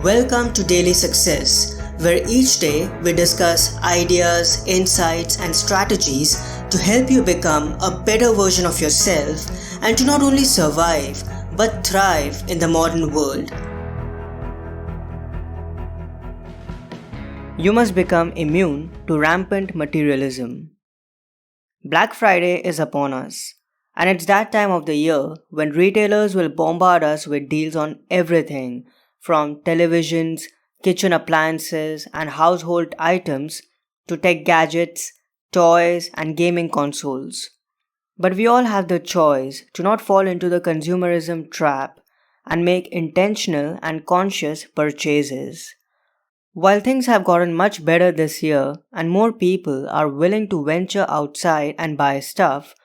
Welcome to Daily Success, where each day we discuss ideas, insights, and strategies to help you become a better version of yourself and to not only survive but thrive in the modern world. You must become immune to rampant materialism. Black Friday is upon us, and it's that time of the year when retailers will bombard us with deals on everything from televisions, kitchen appliances, and household items to tech gadgets, toys, and gaming consoles. But we all have the choice to not fall into the consumerism trap and make intentional and conscious purchases. While things have gotten much better this year and more people are willing to venture outside and buy stuff,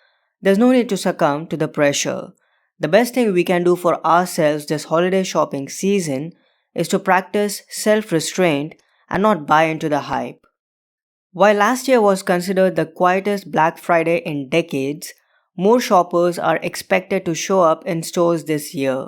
there's no need to succumb to the pressure. The best thing we can do for ourselves this holiday shopping season is to practice self-restraint and not buy into the hype. While last year was considered the quietest Black Friday in decades, more shoppers are expected to show up in stores this year.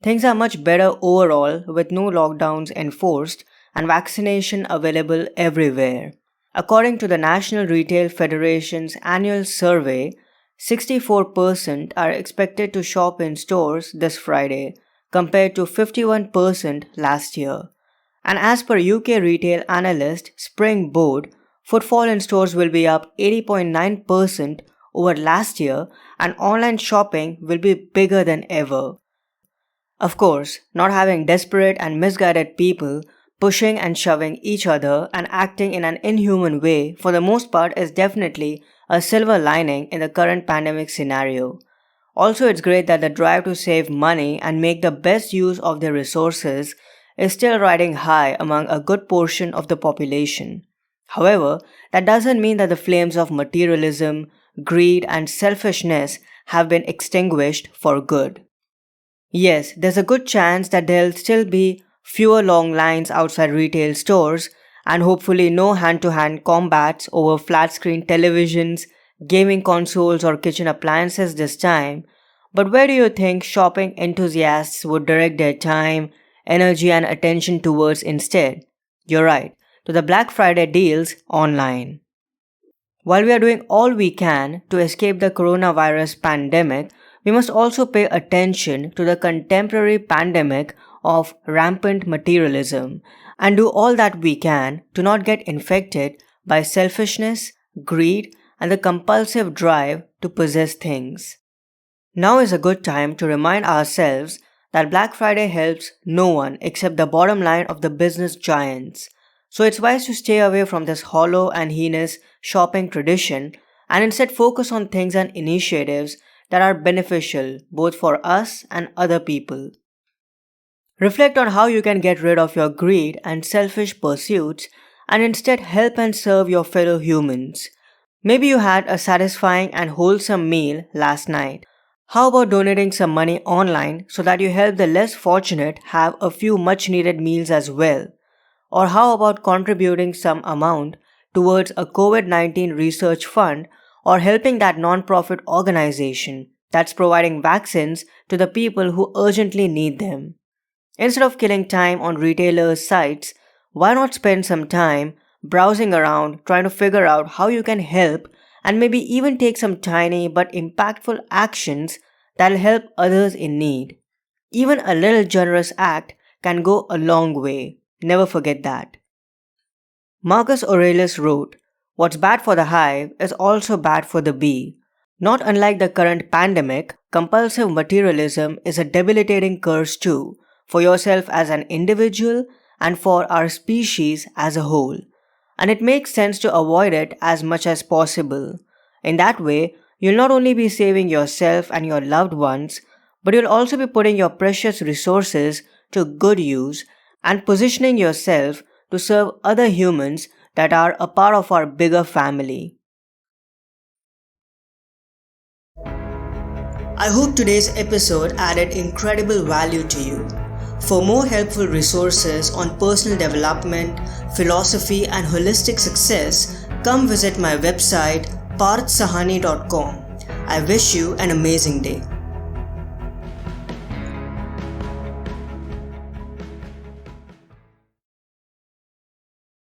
Things are much better overall with no lockdowns enforced and vaccination available everywhere. According to the National Retail Federation's annual survey, 64% are expected to shop in stores this Friday, compared to 51% last year. And as per UK retail analyst Spring Board, footfall in stores will be up 80.9% over last year and online shopping will be bigger than ever. Of course, not having desperate and misguided people pushing and shoving each other and acting in an inhuman way for the most part is definitely a silver lining in the current pandemic scenario. Also, it's great that the drive to save money and make the best use of their resources is still riding high among a good portion of the population. However, that doesn't mean that the flames of materialism, greed, and selfishness have been extinguished for good. Yes, there's a good chance that there'll still be fewer long lines outside retail stores and hopefully no hand-to-hand combats over flat-screen televisions, gaming consoles or kitchen appliances this time. But where do you think shopping enthusiasts would direct their time, energy and attention towards instead? You're right, to the Black Friday deals online. While we are doing all we can to escape the coronavirus pandemic, we must also pay attention to the contemporary pandemic of rampant materialism and do all that we can to not get infected by selfishness, greed, and the compulsive drive to possess things. Now is a good time to remind ourselves that Black Friday helps no one except the bottom line of the business giants. So it's wise to stay away from this hollow and heinous shopping tradition and instead focus on things and initiatives that are beneficial both for us and other people. Reflect on how you can get rid of your greed and selfish pursuits and instead help and serve your fellow humans. Maybe you had a satisfying and wholesome meal last night. How about donating some money online so that you help the less fortunate have a few much needed meals as well? Or how about contributing some amount towards a COVID-19 research fund or helping that non-profit organization that's providing vaccines to the people who urgently need them? Instead of killing time on retailers' sites, why not spend some time browsing around trying to figure out how you can help and maybe even take some tiny but impactful actions that'll help others in need. Even a little generous act can go a long way. Never forget that. Marcus Aurelius wrote, "What's bad for the hive is also bad for the bee." Not unlike the current pandemic, compulsive materialism is a debilitating curse too, for yourself as an individual and for our species as a whole. And it makes sense to avoid it as much as possible. In that way, you'll not only be saving yourself and your loved ones, but you'll also be putting your precious resources to good use and positioning yourself to serve other humans that are a part of our bigger family. I hope today's episode added incredible value to you. For more helpful resources on personal development, philosophy, and holistic success, come visit my website parthsahani.com. I wish you an amazing day.